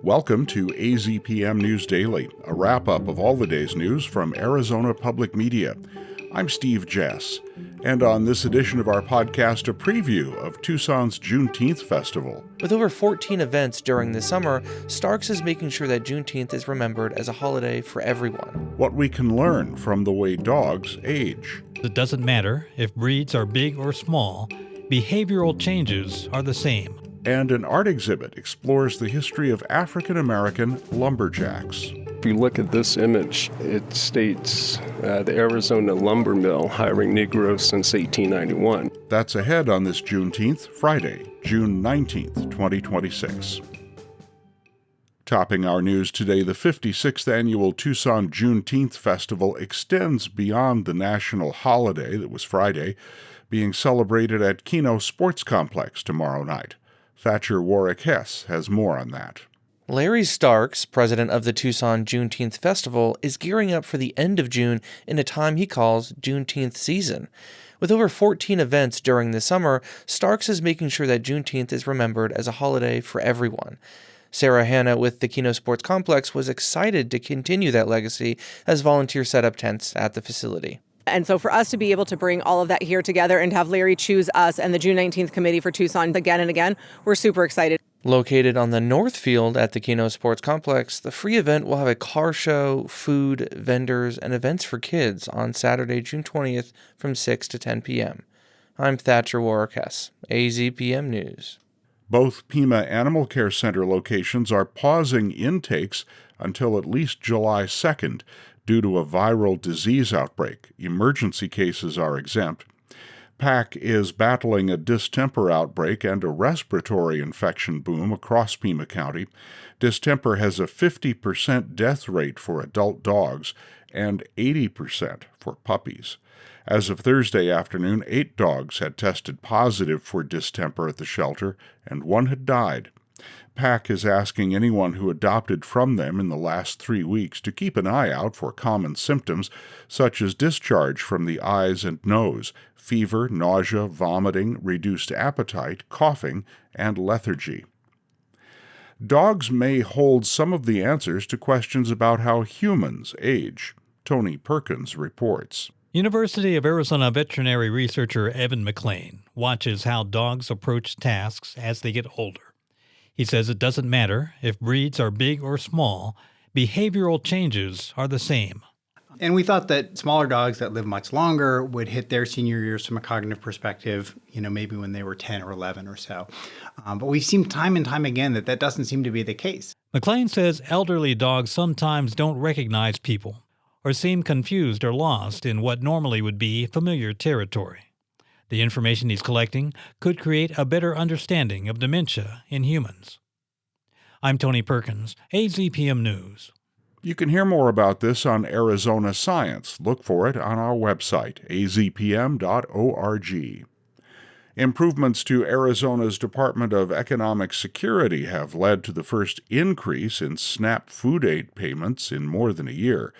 Welcome to AZPM News Daily, a wrap-up of all the day's news from Arizona Public Media. I'm Steve Jess, and on this edition of our podcast, a preview of Tucson's Juneteenth festival. With over 14 events during the summer, Starks is making sure that Juneteenth is remembered as a holiday for everyone. What we can learn from the way dogs age. It doesn't matter if breeds are big or small, behavioral changes are the same. And an art exhibit explores the history of African-American lumberjacks. If you look at this image, it states the Arizona lumber mill hiring Negroes since 1891. That's ahead on this Juneteenth, Friday, June 19th, 2026. Topping our news today, the 56th annual Tucson Juneteenth Festival extends beyond the national holiday that was Friday, being celebrated at Keno Sports Complex tomorrow night. Thatcher Warwick-Hess has more on that. Larry Starks, president of the Tucson Juneteenth Festival, is gearing up for the end of June in a time he calls Juneteenth season. With over 14 events during the summer, Starks is making sure that Juneteenth is remembered as a holiday for everyone. Sarah Hanna with the Keno Sports Complex was excited to continue that legacy as volunteers set up tents at the facility. And so for us to be able to bring all of that here together and have Larry choose us and the June 19th committee for Tucson again and again, we're super excited. Located on the north field at the Keno Sports Complex, the free event will have a car show, food, vendors, and events for kids on Saturday, June 20th from 6 to 10 p.m. I'm Thatcher Warwick-Hess, AZPM News. Both Pima Animal Care Center locations are pausing intakes until at least July 2nd due to a viral disease outbreak. Emergency cases are exempt. PAC is battling a distemper outbreak and a respiratory infection boom across Pima County. Distemper has a 50% death rate for adult dogs and 80% for puppies. As of Thursday afternoon, 8 dogs had tested positive for distemper at the shelter, and 1 had died. PAC is asking anyone who adopted from them in the last 3 weeks to keep an eye out for common symptoms such as discharge from the eyes and nose, fever, nausea, vomiting, reduced appetite, coughing, and lethargy. Dogs may hold some of the answers to questions about how humans age. Tony Perkins reports. University of Arizona veterinary researcher Evan McLean watches how dogs approach tasks as they get older. He says it doesn't matter if breeds are big or small, behavioral changes are the same. And we thought that smaller dogs that live much longer would hit their senior years from a cognitive perspective, maybe when they were 10 or 11 or so. But we've seen time and time again that doesn't seem to be the case. McLean says elderly dogs sometimes don't recognize people or seem confused or lost in what normally would be familiar territory. The information he's collecting could create a better understanding of dementia in humans. I'm Tony Perkins, AZPM News. You can hear more about this on Arizona Science. Look for it on our website, azpm.org. Improvements to Arizona's Department of Economic Security have led to the first increase in SNAP food aid payments in more than a year.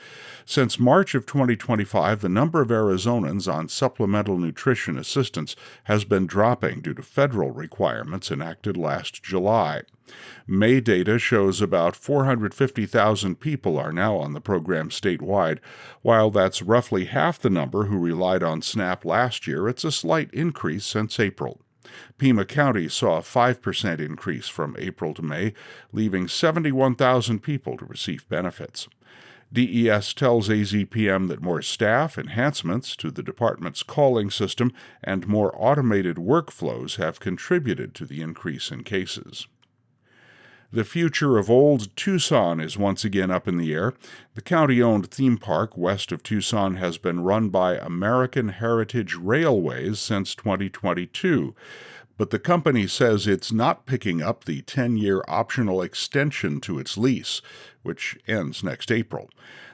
Since March of 2025, the number of Arizonans on supplemental nutrition assistance has been dropping due to federal requirements enacted last July. May data shows about 450,000 people are now on the program statewide. While that's roughly half the number who relied on SNAP last year, it's a slight increase since April. Pima County saw a 5% increase from April to May, leaving 71,000 people to receive benefits. DES tells AZPM that more staff, enhancements to the department's calling system, and more automated workflows have contributed to the increase in cases. The future of Old Tucson is once again up in the air. The county-owned theme park west of Tucson has been run by American Heritage Railways since 2022, but the company says it's not picking up the 10-year optional extension to its lease, which ends next April.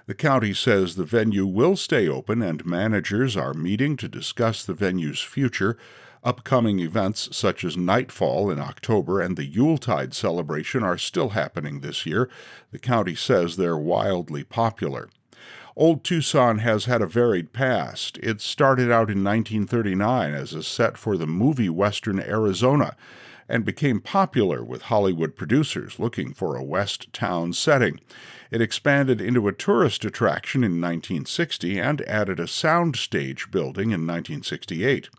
The county says the venue will stay open and managers are meeting to discuss the venue's future. Upcoming events such as Nightfall in October and the Yuletide celebration are still happening this year. The county says they're wildly popular. Old Tucson has had a varied past. It started out in 1939 as a set for the movie Western Arizona, and became popular with Hollywood producers looking for a West town setting. It expanded into a tourist attraction in 1960 and added a soundstage building in 1968.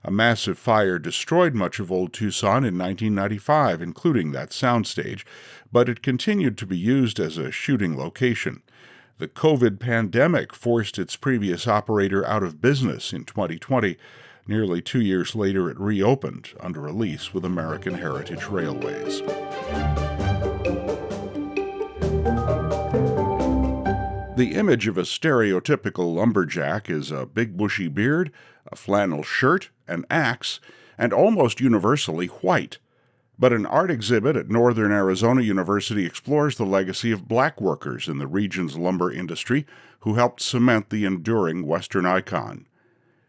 A massive fire destroyed much of Old Tucson in 1995, including that soundstage, but it continued to be used as a shooting location. The COVID pandemic forced its previous operator out of business in 2020. Nearly 2 years later, it reopened under a lease with American Heritage Railways. The image of a stereotypical lumberjack is a big bushy beard, a flannel shirt, an axe, and almost universally white. But an art exhibit at Northern Arizona University explores the legacy of black workers in the region's lumber industry who helped cement the enduring Western icon.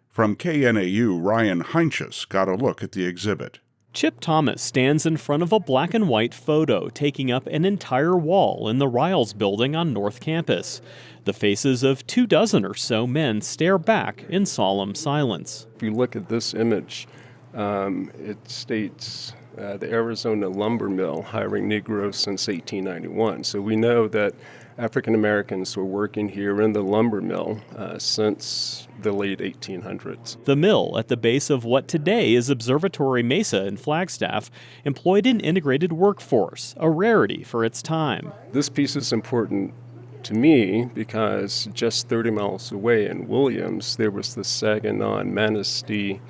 From KNAU, Ryan Heinches got a look at the exhibit. Chip Thomas stands in front of a black and white photo taking up an entire wall in the Riles building on North Campus. The faces of 24 or so men stare back in solemn silence. If you look at this image, it states the Arizona lumber mill hiring Negroes since 1891. So we know that African Americans were working here in the lumber mill since the late 1800s. The mill, at the base of what today is Observatory Mesa in Flagstaff, employed an integrated workforce, a rarity for its time. This piece is important to me because just 30 miles away in Williams, there was the Saginaw and Manistee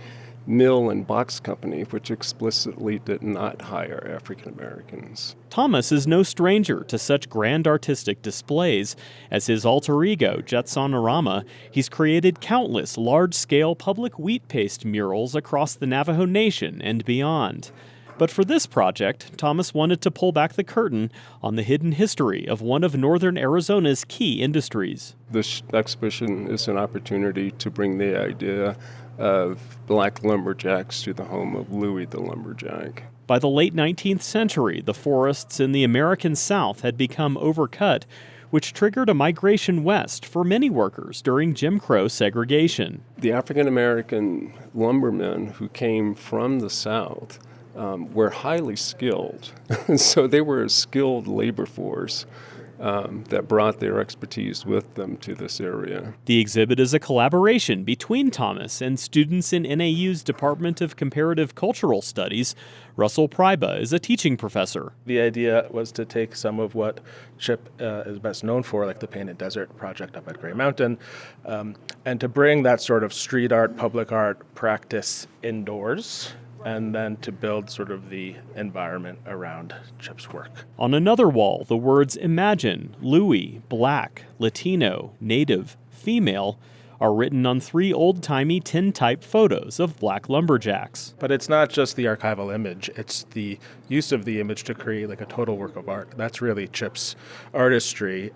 Mill and Box Company, which explicitly did not hire African Americans. Thomas is no stranger to such grand artistic displays. As his alter ego, Jetsonorama, he's created countless large-scale public wheat paste murals across the Navajo Nation and beyond. But for this project, Thomas wanted to pull back the curtain on the hidden history of one of northern Arizona's key industries. This exhibition is an opportunity to bring the idea of black lumberjacks to the home of Louis the Lumberjack. By the late 19th century, the forests in the American South had become overcut, which triggered a migration west for many workers during Jim Crow segregation. The African American lumbermen who came from the South were highly skilled. So they were a skilled labor force that brought their expertise with them to this area. The exhibit is a collaboration between Thomas and students in NAU's Department of Comparative Cultural Studies. Russell Pryba is a teaching professor. The idea was to take some of what Chip is best known for, like the Painted Desert project up at Gray Mountain, and to bring that sort of street art, public art practice indoors, and then to build sort of the environment around Chip's work. On another wall, the words Imagine, Louis, Black, Latino, Native, Female are written on 3 old-timey tin-type photos of black lumberjacks. But it's not just the archival image, it's the use of the image to create like a total work of art. That's really Chip's artistry.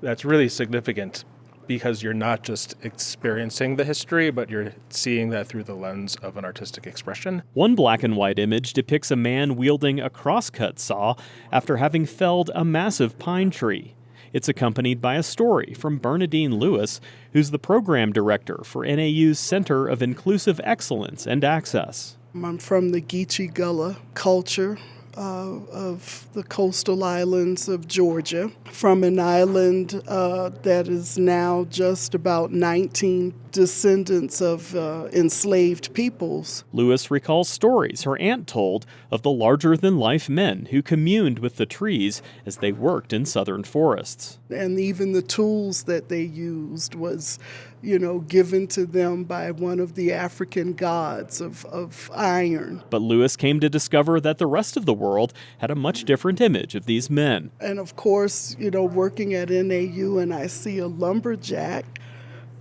That's really significant because you're not just experiencing the history, but you're seeing that through the lens of an artistic expression. One black and white image depicts a man wielding a crosscut saw after having felled a massive pine tree. It's accompanied by a story from Bernadine Lewis, who's the program director for NAU's Center of Inclusive Excellence and Access. I'm from the Geechee Gullah culture of the coastal islands of Georgia, from an island that is now just about 19 descendants of enslaved peoples. Lewis recalls stories her aunt told of the larger-than-life men who communed with the trees as they worked in southern forests. And even the tools that they used was, given to them by one of the African gods of iron. But Lewis came to discover that the rest of the world had a much different image of these men. And of course, working at NAU, and I see a lumberjack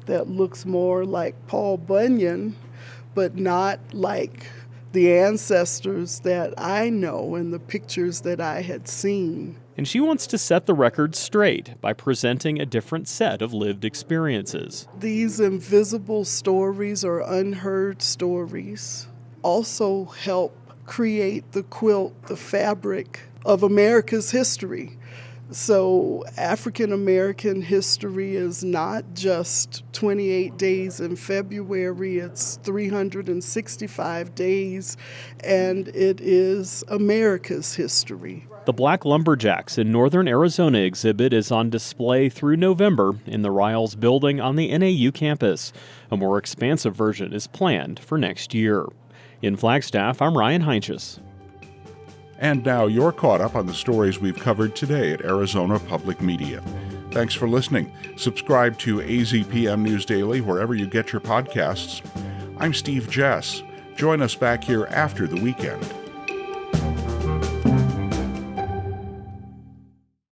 that looks more like Paul Bunyan, but not like the ancestors that I know and the pictures that I had seen. And she wants to set the record straight by presenting a different set of lived experiences. These invisible stories or unheard stories also help create the quilt, the fabric of America's history. So African American history is not just 28 days in February, it's 365 days, and it is America's history. The Black Lumberjacks in Northern Arizona exhibit is on display through November in the Riles building on the NAU campus. A more expansive version is planned for next year. In Flagstaff, I'm Ryan Heinches. And now you're caught up on the stories we've covered today at Arizona Public Media. Thanks for listening. Subscribe to AZPM News Daily wherever you get your podcasts. I'm Steve Jess. Join us back here after the weekend.